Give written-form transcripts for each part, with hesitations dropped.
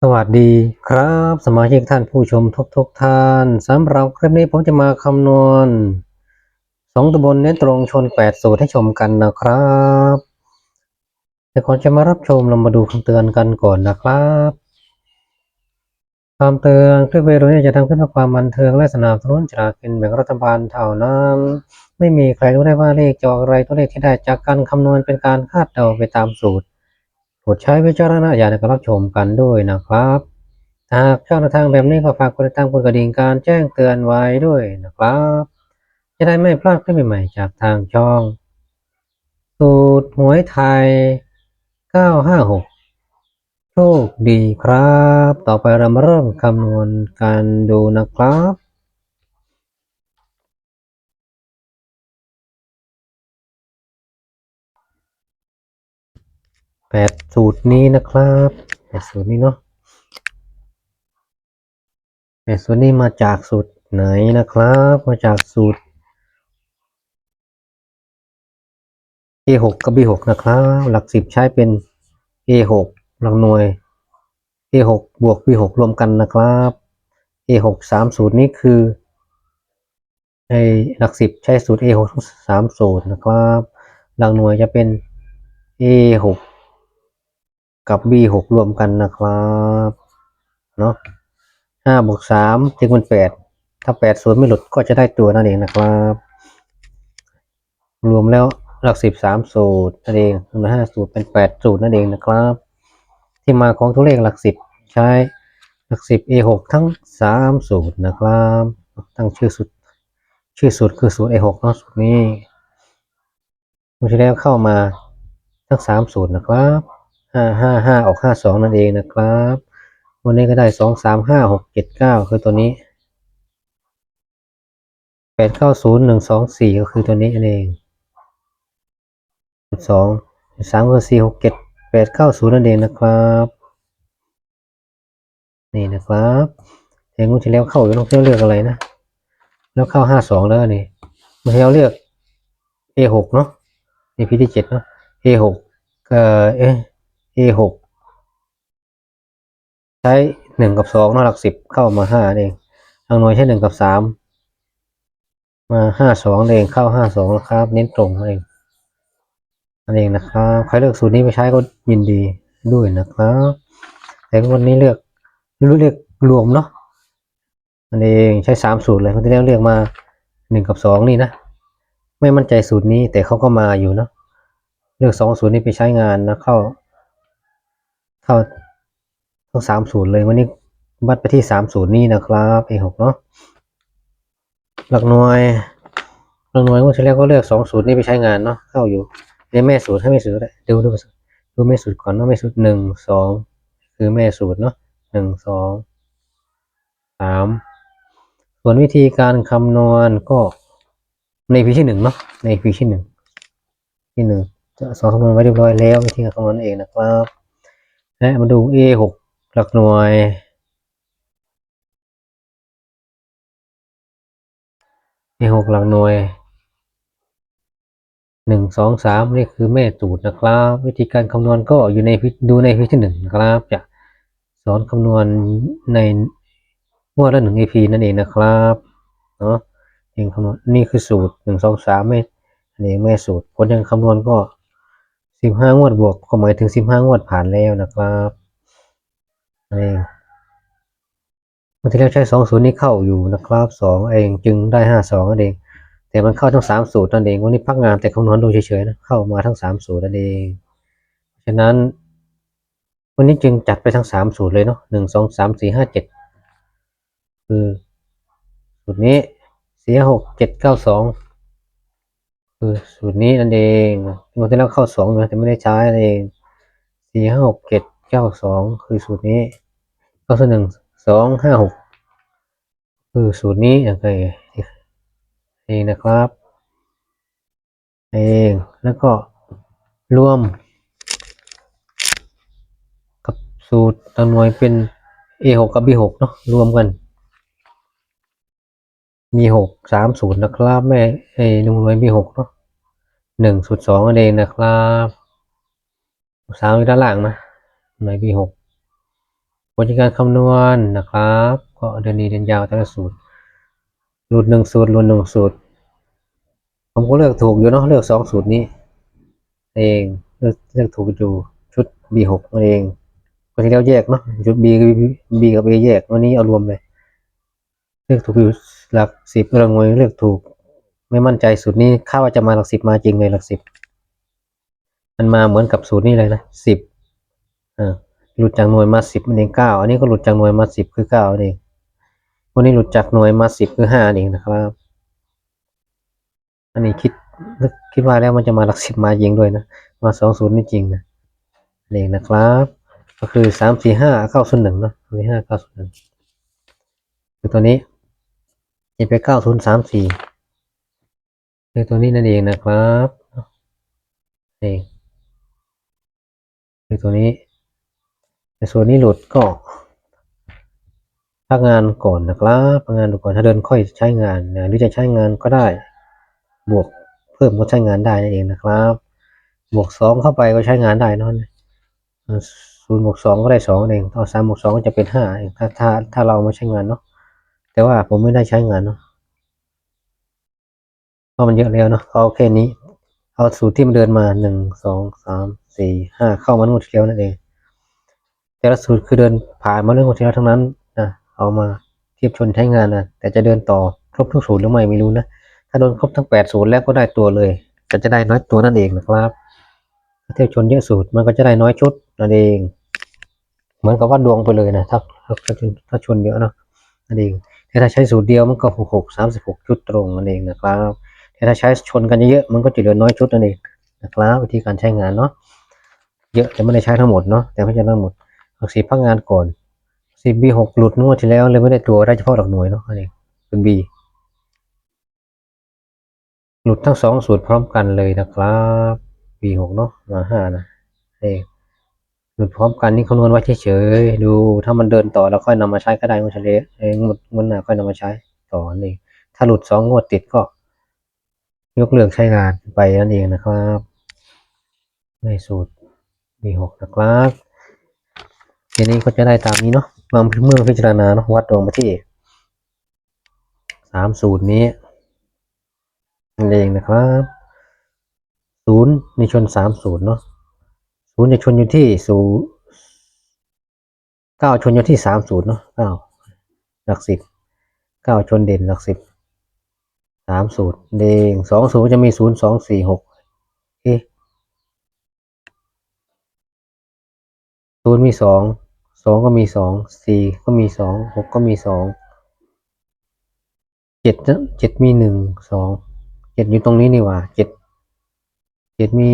สวัสดีครับสมาชิกท่านผู้ชมทุกท่านสำหรับคลิปนี้ผมจะมาคำนวณ2ตำบลเน้นตรงชน8สูตรให้ชมกันนะครับแต่ก่อนจะมารับชมเรามาดูคำเตือนกันก่อนนะครับคำเตือนคลิปวิดีโอนี้จะทำขึ้นเพื่อความบันเทิงและสนับสนุนฉลากกินแบ่งรัฐบาลเท่านั้นไม่มีใครรู้ได้ว่าเลขจะออกอะไรตัวเลขที่ได้จากการคำนวณเป็นการคาดเดาไปตามสูตรโปรดใช้วิจารณญาณในการรับชมกันด้วยนะครับหากช่องทางแบบนี้ก็ฝากกดติดตามกดกระดิ่งการแจ้งเตือนไว้ด้วยนะครับจะได้ไม่พลาดคลิปใหม่ๆจากทางช่องสูตรหวยไทย956โชคดีครับต่อไปเรามาเริ่มคำนวณกันดูนะครับ8สูตรนี้นะครับ8สูตรนี้เนาะ8สูตรนี้มาจากสูตรไหนนะครับมาจากสูตร A6 กับ B6 นะครับหลัก10ใช้เป็น A6 หลักหน่วย A6 บวก B6 รวมกันนะครับ A6 3สูตรนี้คือหลัก10ใช้สูตร A6 ทั้ง3สูตรนะครับหลักหน่วยจะเป็น A6 กับ B6 รวมกันนะครับเนาะ5บวก3จึงเป็น8ถ้า8สูตรไม่หลุดก็จะได้ตัวนั่นเองนะครับรวมแล้วหลัก10 3สูตรนั่นเองรวม5สูตรเป็น8สูตรนั่นเองนะครับที่มาของตัวเลขหลัก10ใช้หลัก10 A6 ทั้ง3สูตรนะครับตั้งชื่อสูตรคือสูตร A6 เนาะสูตรนี้วันที่แล้วเข้ามาทั้ง3สูตรนะครับ555ออก52นั่นเองนะครับวันนี้ก็ได้2 3 5 6 7 9คือตัวนี้8 9 0 1 2 4ก็คือตัวนี้นั่นเอง2 3ก็4 6 7 8 9 0นั่นเองนะครับนี่นะครับเองวันที่แล้วเข้าอยู่ต้องเลือกอะไรนะแล้วเข้า52แล้วนี่วันที่แล้วเลือก A6 เนาะ AP ที่7เนาะ A6 A6 ใช้1กับ2เนาะหลัก10เข้ามา5เองทางหน่วยใช้1กับ3มา52เองเข้า52นะครับเน้นตรงเองนั่นเองนะครับใครเลือกสูตรนี้ไปใช้ก็ยินดีด้วยนะครับแต่วันนี้เลือกรวมเนาะนั่นเองใช้3สูตรเลยคนที่แล้วเลือกมา1กับ2นี่นะไม่มั่นใจสูตรนี้แต่เขาก็มาอยู่เนาะเลือก2สูตรนี้ไปใช้งานนะเข้าทั้ง3สูตรเลยวันนี้วัดไปที่3สูตรนี้นะครับ A6 เนาะหลักหน่วยงวดที่แล้วก็เลือก2สูตรนี้ไปใช้งานเนาะเข้าอยู่ในแม่สูตรให้แม่สูตรได้ดูแม่สูตรก่อนเนาะแม่สูตร1 2คือแม่สูตรเนาะ1 2 3ส่วนวิธีการคำนวณก็ในพีที่1เนาะในพีที่1จะสอนคำนวณไว้เรียบร้อยแล้ววิธีการคำนวณเองนะครับและมาดู A6 หลักหน่วย A6 หลักหน่วย1 2 3นี่คือแม่สูตรนะครับวิธีการคำนวณก็อยู่ในดูในพีที่1นะครับจะสอนคำนวณในงวดละ1 AP นั่นเองนะครับเนาะเองคำนวณนี่คือสูตร1 2 3แม่อันนี้แม่สูตรผลยังคำนวณก็15งวดบวกก็หมายถึง15งวดผ่านแล้วนะครับนี่วันที่แล้วใช้2สูตรนี้เข้าอยู่นะครับ2เองจึงได้52นั่นเองแต่มันเข้าทั้ง3สูตรนั่นเองวันนี้พักงานแต่คำนวณดูเฉยๆนะเข้ามาทั้ง3สูตรนั่นเองฉะนั้นวันนี้จึงจัดไปทั้ง3สูตรเลยเนาะ1 2 3 4 5 7คือสูตรนี้4 6 7 9 2คือสูตรนี้นั่นเองวันที่แล้วเข้า2นะแต่ไม่ได้ใช้นั่นเอง4 5 6 7 9 2คือสูตรนี้ก็คือ1 2 5 6คือสูตรนี้โอเคเองนะครับเองแล้วก็รวมกับสูตรตัหน่วยเป็น A6 กับ B6 เนาะรวมกันมี6 3สูตรนะครับแม่หน่วยมี6เนาะ1สูตร2นั่นเองนะครับ3อยู่ด้านล่างนะหน่วย B6 ผลจากการคำนวณนะครับก็เดินดีเดินยาวแต่ละสูตรหลุด1สูตรหลุด1สูตรผมก็เลือกถูกอยู่เนาะเลือก2สูตรนี้เองเลือกถูกอยู่ชุด B6 นั่นเองวันที่แล้วแยกเนาะชุด B กับ A แยกวันนี้เอารวมเลยเลือกถูกอยู่หลัก10เรื่องมวยเลือกถูกไม่มั่นใจสูตรนี้คาดว่าจะมาหลัก10มาจริงเลยหลัก10มันมาเหมือนกับสูตรนี้เลยนะ10หลุดจากหน่วยมา10มันเอง9อันนี้ก็หลุดจากหน่วยมา10คือ9เองวันนี้หลุดจากหน่วยมา10คือ5เองนะครับอันนี้คิดว่าแล้วมันจะมาหลัก10มาจริงด้วยนะมา2 0นี่จริงนะเองนะครับก็คือ3 4 5 9 0 1เนาะ3 4 5 9 0 1คือตัวนี้จะไป9034คือตัวนี้นั่นเองนะครับเองคือตัวนี้ในส่วนนี้หลุดก็พักงานก่อนนะครับพักงานดูก่อนถ้าเดินค่อยใช้งานนะหรือจะใช้งานก็ได้บวกเพิ่มก็ใช้งานได้นั่นเองนะครับบวก2เข้าไปก็ใช้งานได้นอน0 บวก 2ก็ได้2เองถ้า3 บวก 2ก็จะเป็น5เองถ้าเราไม่ใช้งานเนาะแต่ว่าผมไม่ได้ใช้งานเนาะเพราะมันเยอะแล้วเนาะเอาแค่นี้เอาสูตรที่มันเดินมา1 2 3 4 5เข้ามาทั้งหมดแล้วนั่นเองแต่ละสูตรคือเดินผ่านมาเรื่องหมดแล้วทั้งนั้นนะเอามาเทียบชนใช้งานนะแต่จะเดินต่อครบทุกสูตรหรือไม่รู้นะถ้าโดนครบทั้ง8สูตรแล้วก็ได้ตัวเลยจะได้น้อยตัวนั่นเองนะครับถ้าเทียบชนเยอะสูตรมันก็จะได้น้อยชุดนั่นเองเหมือนกับว่าดวงไปเลยนะถ้าชนเยอะเนาะนั่นเองถ้าใช้สูตรเดียวมันก็36 ชุดตรงนั่นเองนะครับแต่ถ้าใช้ชนกันเยอะมันก็จะเหลือน้อยชุดนั่นเองนะครับวิธีการใช้งานเนาะเยอะแต่ไม่ได้ใช้ทั้งหมดเนาะแต่ไม่ใช่ทั้งหมดหลัก10พักงานก่อน10 B6หลุดงวดที่แล้วเลยไม่ได้ตัวได้เฉพาะหลักหน่วยเนาะนั่นเองเป็น B หลุดทั้ง2สูตรพร้อมกันเลยนะครับ B6เนาะมา5นะเองหลุดพร้อมกันนี่คำนวณไว้เฉยๆดูถ้ามันเดินต่อแล้วค่อยนำมาใช้ก็ได้งวดเฉลี่ยงวดหน้าค่อยนำมาใช้ต่อนั่นเองถ้าหลุด2งวดติดก็ยกเลิกใช้งานไปนั่นเองนะครับในสูตร B6 นะครับทีนี้ก็จะได้ตามนี้เนาะเมื่อพิจารณาเนาะวัดดวงมาที่3สูตรนี้นั่นเองนะครับ0ในชน3สูตรเนาะ0จะชนอยู่ที่9ชนอยู่ที่3สูตรเนาะ9หลัก10 9ชนเด่นหลัก10 3สูตรเด้ง2สูตรจะมี0 2 4 6เอ๊ะ0มี2 2ก็มี2 4ก็มี2 6ก็มี2 7มี1 2 7อยู่ตรงนี้นี่หว่า7มี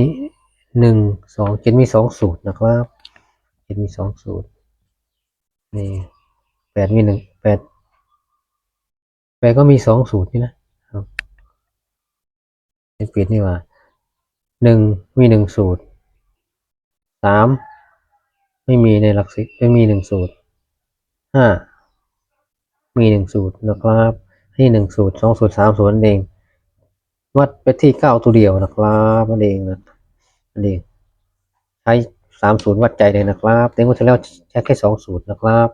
1 2 7มี2สูตรนะครับ7มี2สูตรนี่8มี1 8ก็มี2สูตรนี่นะครับเป็นนี่หว่า1มี1สูตร3ไม่มีในหลัก10ไม่มี1สูตร5มี1สูตรนะครับให้1สูตร2สูตร3สูตรนั่นเองวัดไปที่9ตัวเดียวนะครับนั่นเองนั่นเองใช้3สูตรวัดใจเลยนะครับแต่งวดที่แล้วใช้แค่2สูตรนะครับ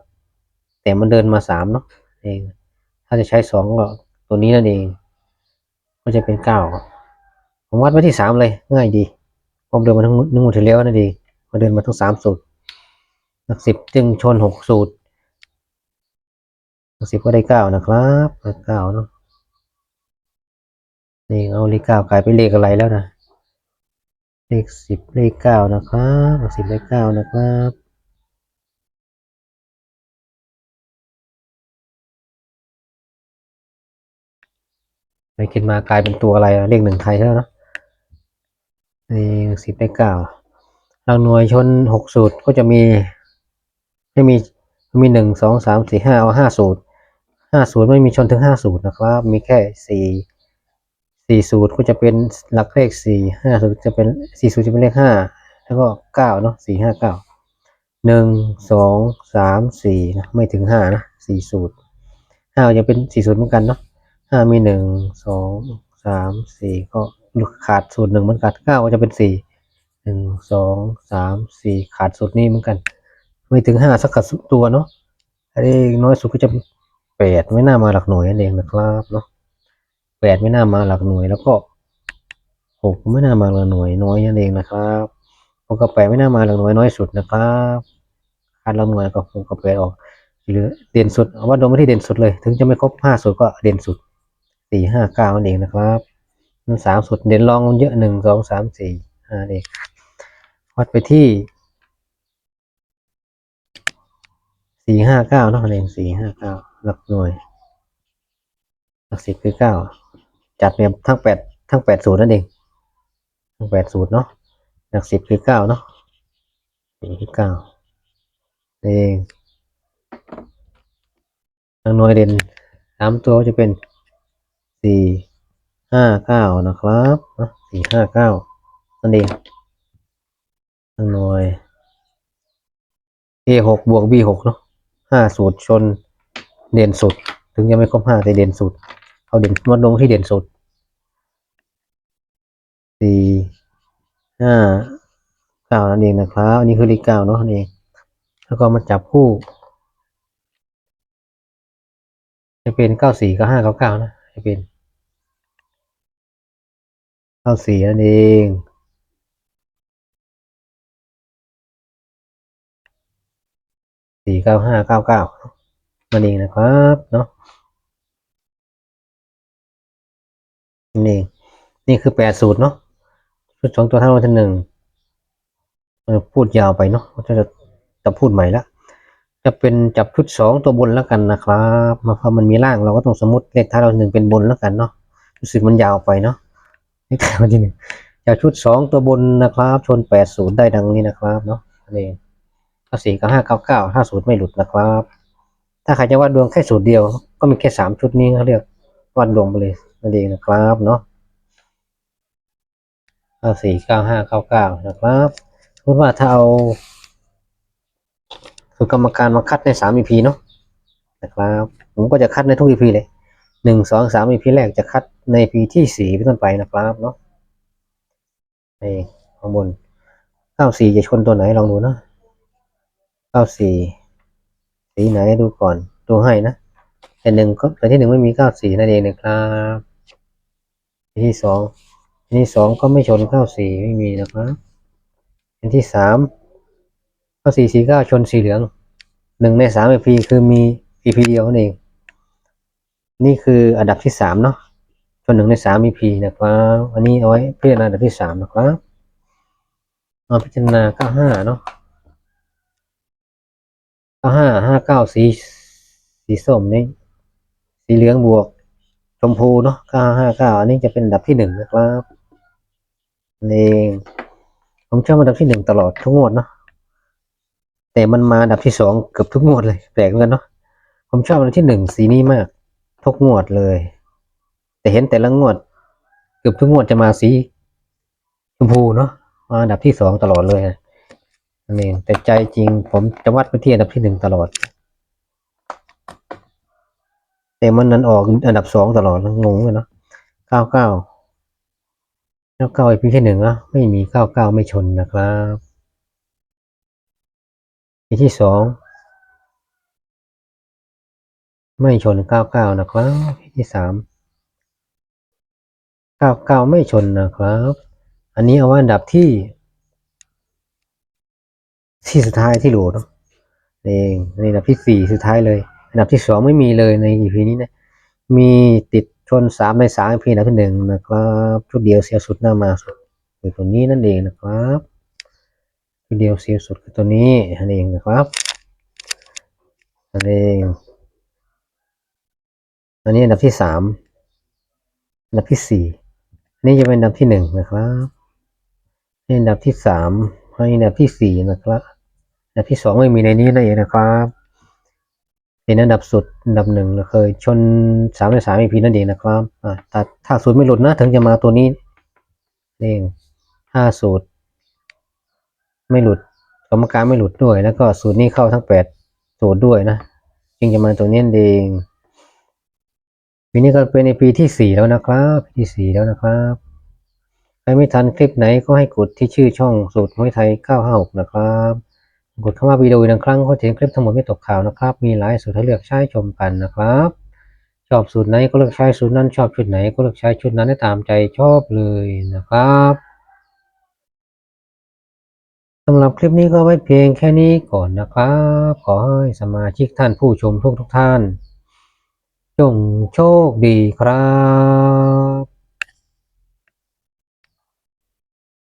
แต่มันเดินมา3เนาะเองถ้าจะใช้2ก็ตัวนี้นั่นเองก็จะเป็น9ผมวัดไว้ที่3เลยง่ายดีผมเดินมาทั้งงวดที่แล้วนั่นเองมาเดินมาทั้ง3สูตรหลัก10จึงชน6สูตรหลัก10ก็ได้9นะครับ9เนาะนี่เอาเลข9กลายเป็นเลขอะไรแล้วนะเลข10เลข9นะครับหลัก10เลข9นะครับไปคิดมากลายเป็นตัวอะไรเลข1ไทยแล้วเนาะนี่10เลข9หลักหน่วยชน6สูตรก็จะมีไม่มี1 2 3 4 5เอา5สูตร5สูตรไม่มีชนถึง5สูตรนะครับมีแค่4สูตรก็จะเป็นหลักเลข4 5สูตรจะเป็น4สูตรจะเป็นเลข5แล้วก็9เนาะ4 5 9 1 2 3 4นะไม่ถึง5นะ4สูตร5จะเป็น4สูตรเหมือนกันเนาะ5มี1 2 3 4ก็ขาดสูตร1เหมือนกัน9ก็จะเป็น4 1 2 3 4ขาดสูตรนี้เหมือนกัน ไม่ถึงห้าสักกับตัวเนาะอันนี้น้อยสุดก็จะแปดไม่น่ามาหลักหน่วยนั่นเองนะครับเนาะแปดไม่น่ามาหลักหน่วยแล้วก็หกไม่น่ามาหลักหน่วยน้อยนั่นเองนะครับหกกับแปดไม่น่ามาหลักหน่วยน้อยสุดนะครับขาดหลักหน่วยก็หกกับแปดออกหรือเด่นสุดเอาว่าดวงไม่ที่เด่นสุดเลยถึงจะไม่ครบห้าสุดก็เด่นสุดสี่ห้าเก้านั่นเองนะครับมันสามสุดเด่นรองมันเยอะหนึ่งสองสามสี่ห้าเองวัดไปที่สี่ห้าเก้าเนาะนั่นเองสี่ห้าเก้าหลักหน่วยหลักสิบคือเก้าจัดเนี่ยทั้งแปดสูตรนั่นเองทั้งแปดสูตรเนาะหลักสิบคือเก้าเนาะสี่คือเก้าเองหลักหน่วยเด่นสามตัวจะเป็นสี่ห้าเก้านะครับสี่ห้าเก้านั่นเองหลักหน่วย A6 บวก B6 เนาะห้าสูตรชนเด่นสุดถึงยังไม่ครบห้าแต่เด่นสุดเอาเด่นวัดลงที่เด่นสุดสี่ห้าเก้านั่นเองนะครับอันนี้คือเลขเก้าเนาะนั่นเองแล้วก็มาจับคู่จะเป็นเก้าสี่กับห้าเก้าเก้านะจะเป็นเก้าสี่นั่นเองสี่เก้าห้าเก้าเก้านั่นเองนะครับเนาะนี่นี่คือแปดสูตรเนาะชุดสองตัวทั้งวันที่หนึ่งพูดยาวไปเนาะจะพูดใหม่ละจะเป็นจับชุดสองตัวบนแล้วกันนะครับมาพอมันมีล่างเราก็ต้องสมมติเลขท้ายเราหนึ่งเป็นบนแล้วกันเนาะรู้สึกมันยาวไปเนาะเลขท้ายวันที่หนึ่งจากชุดสองตัวบนนะครับชนแปดศูนย์ได้ดังนี้นะครับเนาะอันนี้เก้าสี่กับห้าเก้าเก้าถ้าสูตรไม่หลุดนะครับถ้าใครจะวัดดวงแค่สูตรเดียวก็มีแค่สามชุดนี้เขาเรียกวัดดวงไปเลยนั่นเองนะครับเนาะเก้าสี่เก้าห้าเก้าเก้านะครับพูดว่าถ้าเอาคือกรรมการมาคัดในสาม EP เนาะนะครับผมก็จะคัดในทุก EP เลยหนึ่งสองสาม EP แรกจะคัดใน EP ที่สี่เป็นต้นไปนะครับเนาะนี่ข้างบนเก้าสี่จะชนตัวไหนลองดูนะเก้าสี่สีไหนดูก่อนดูให้นะแต่หนึ่งก็แต่ที่หนึ่งไม่มีเก้าสี่นั่นเองนะครับที่สองที่สองก็ไม่ชนเก้าสี่ไม่มีนะครับอันที่สามเก้าสี่สี่เก้าชนสีเหลืองหนึ่งในสาม EP คือมี EP เดียวนั่นเองนี่คืออันดับที่สามเนาะชนหนึ่งในสาม EP นะครับอันนี้เอาไว้พิจารณาอันดับที่สามนะครับมาพิจารณาเก้าห้าเนาะเก้าห้าห้าเก้าสีส้มนี่สีเหลืองบวกชมพูเนาะเก้าห้าเก้าอันนี้จะเป็นอันดับที่หนึ่งนะครับนี่ผมชอบอันดับที่หนึ่งตลอดทุกงวดเนาะแต่มันมาอันดับที่สองเกือบทุกงวดเลยแปลกเหมือนกันเนาะผมชอบอันดับที่หนึ่งสีนี้มากทุกงวดเลยแต่เห็นแต่ละงวดเกือบทุกงวดจะมาสีชมพูเนาะมาอันดับที่สองตลอดเลยนั่นเองแต่ใจจริงผมจะวัดไปที่อันดับที่หนึ่งตลอดแต่มันนั้นออกอันดับสองตลอดงงเลยเนาะเก้าเก้าแล้วเก้าไอพีที่หนึ่งอะไม่มีเก้าเก้าไม่ชนนะครับปีที่สองไม่ชนเก้าเก้านะครับปีที่สามเก้าเก้าไม่ชนนะครับอันนี้เอาว่าอันดับที่สุดท้ายที่โหลเนาะเองในอันดับที่สี่สุดท้ายเลยอันดับที่สองไม่มีเลยใน EP นี้นะมีติดชนสามในสาม EP อันดับที่หนึ่งนะครับชุดเดียวเสียสุดหน้ามาสุดคือตัวนี้นั่นเองนะครับชุดเดียวเสียสุดคือตัวนี้นั่นเองนะครับนั่นเองอันนี้อันดับที่สามอันดับที่สี่นี่จะเป็นอันดับที่หนึ่งนะครับนี่อันดับที่สามให้อันดับที่สี่นะครับอันดับที่สองไม่มีในนี้นั่นเองนะครับเป็นอันดับสุดอันดับหนึ่งเคยชนสามในสาม EP นั่นเองนะครับถ้าสูตรไม่หลุดนะถึงจะมาตัวนี้เองถ้าสูตรไม่หลุดกรรมการไม่หลุดด้วยแล้วก็สูตรนี้เข้าทั้งแปดสูตรด้วยนะจึงจะมาตัวนี้เองปีนี้ก็เป็นในปีที่สี่แล้วนะครับปีที่สี่แล้วนะครับใครไม่ทันคลิปไหนก็ให้กดที่ชื่อช่องสูตรหวยไทย956นะครับ กดเข้ามาวิดีโอหนึ่งครั้งก็จะเห็นคลิปทั้งหมดไม่ตกข่าวนะครับมีหลายสูตรให้เลือกใช้ชมกันนะครับชอบสูตรไหนก็เลือกใช้สูตรนั้นชอบชุดไหนก็เลือกใช้ชุดนั้นให้ตามใจชอบเลยนะครับสำหรับคลิปนี้ก็ไว้เพียงแค่นี้ก่อนนะครับขอให้สมาชิกท่านผู้ชมทุกท่านจงโชคดีครับ